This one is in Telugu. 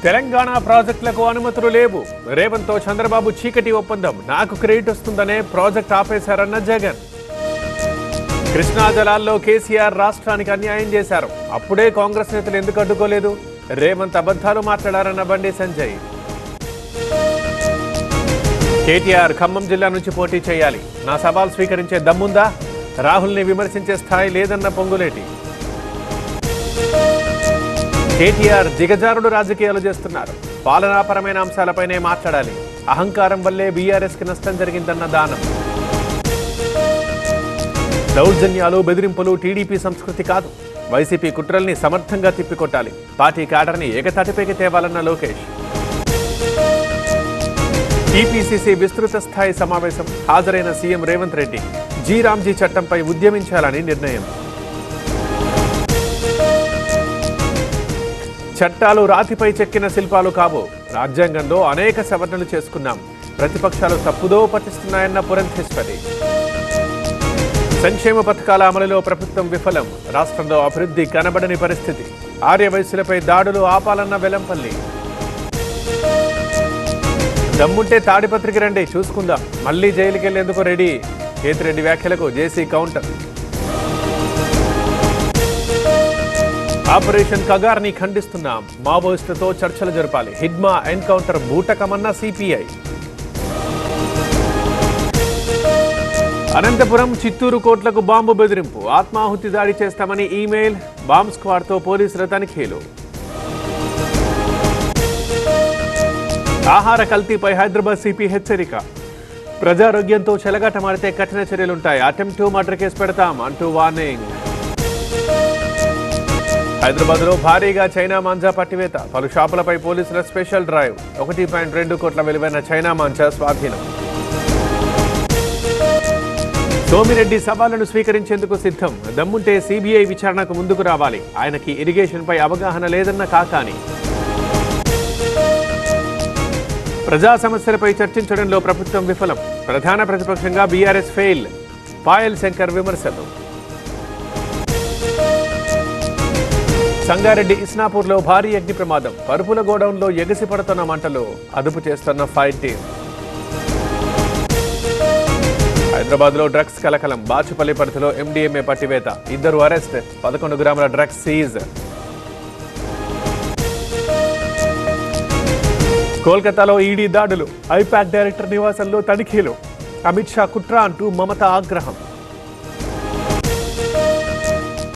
తెలంగాణ ప్రాజెక్టులకు అనుమతులు లేవు. రేవంత్తో చంద్రబాబు చీకటి ఒప్పందం. నాకు క్రెడిట్ వస్తుందనే ప్రాజెక్ట్ ఆపేశారన్న జగన్. కృష్ణా జలాల్లో కేసీఆర్ రాష్ట్రానికి అన్యాయం చేశారు. అప్పుడే కాంగ్రెస్ నేతలు ఎందుకు అడ్డుకోలేదు? రేవంత్ అబద్ధాలు మాట్లాడారన్న బండి సంజయ్. కేటీఆర్ ఖమ్మం జిల్లా నుంచి పోటీ చేయాలి. నా సవాల్ స్వీకరించే దమ్ముందా? రాహుల్ని విమర్శించే స్థాయి లేదన్న పొంగులేటి. కేటీఆర్ దిగజారుడు రాజకీయాలు చేస్తున్నారు. పాలనాపరమైన అంశాలపైనే మాట్లాడాలి. అహంకారం వల్లే బీఆర్ఎస్కి నష్టం జరిగిందన్న దానం. దౌర్జన్యాలు, బెదిరింపులు టీడీపీ సంస్కృతి కాదు. వైసీపీ కుట్రల్ని సమర్థంగా తిప్పికొట్టాలి. పార్టీ క్యాడర్ని ఏకతాటిపైకి తేవాలన్న లోకేష్. టీపీసీసీ విస్తృత స్థాయి సమావేశం. హాజరైన సీఎం రేవంత్ రెడ్డి రామ్జీ చట్టంపై ఉద్యమించాలని నిర్ణయం. చట్టాలు రాతిపై చెక్కిన శిల్పాలు కావు. రాజ్యాంగంలో అనేక సవరణలు చేసుకున్నాం. ప్రతిపక్షాలు తప్పుదో పట్టిస్తున్నాయన్న పురంధేశ్వరి. సంక్షేమ పథకాల అమలులో ప్రభుత్వం విఫలం. రాష్ట్రంలో అభివృద్ధి కనబడని పరిస్థితి. ఆర్యవైశ్యులపై దాడులు ఆపాలన్న వెల్లంపల్లి. దమ్ముంటే తాడిపత్రికి రండి, చూసుకుందాం. మళ్లీ జైలుకి వెళ్లేందుకు రెడీ. కేతిరెడ్డి వ్యాఖ్యలకు జేసీ కౌంటర్. ఆపరేషన్ కగార్ని ఖండిస్తున్నాం. మావోయిస్టులతో చర్చలు జరపాలి. హిడ్మా ఎన్కౌంటర్ బూటకమన్న సిపిఐ. అనంతపురం, చిత్తూరు కోట్లకు బాంబు బెదిరింపు. ఆత్మాహుతి దాడి చేస్తామని ఈమెయిల్. బాంబ్ స్క్వాడ్తో పోలీసుల తనిఖీలు. ఆహార కల్తీపై హైదరాబాద్ సిపి హెచ్చరిక. ప్రజారోగ్యంతో చెలగాటమాడితే కఠిన చర్యలుంటాయి. అటెంప్ట్ టు మర్డర్ కేసు పెడతాం అంటూ వార్నింగ్. హైదరాబాద్లో భారీగా చైనా మాంజా పట్టివేత. పలు షాపులపై పోలీసుల స్పెషల్ డ్రైవ్. 1.2 కోట్ల విలువైన చైనా మాంజా స్వాధీనం. సోమిరెడ్డి సవాళ్లను స్వీకరించేందుకు సిద్ధం. దమ్ముంటే సిబిఐ విచారణకు ముందుకు రావాలి. ఆయనకి ఇరిగేషన్పై అవగాహన లేదన్న కాకాని. ప్రజా సమస్యలపై చర్చించడంలో ప్రభుత్వం విఫలం. ప్రధాన ప్రతిపక్షంగా బీఆర్ఎస్ ఫెయిల్. పాయల్ శంకర్ విమర్శలు. సంగారెడ్డి ఇస్నాపూర్లో భారీ అగ్ని ప్రమాదం. పరుపుల గోడౌన్లో ఎగసి పడుతున్న మంటలు అదుపు చేస్తున్న ఫైర్ టీం. హైదరాబాద్లో డ్రగ్స్ కలకలం. బాచుపల్లి పరిధిలో ఎండీఎంఏ పట్టివేత. 2 అరెస్ట్. 11 గ్రాముల డ్రగ్స్ సీజ్. కోల్కతాలో ఈడీ దాడులు. ఐపాక్ డైరెక్టర్ నివాసంలో తనిఖీలు. అమిత్ షా కుట్ర అంటూ మమత ఆగ్రహం.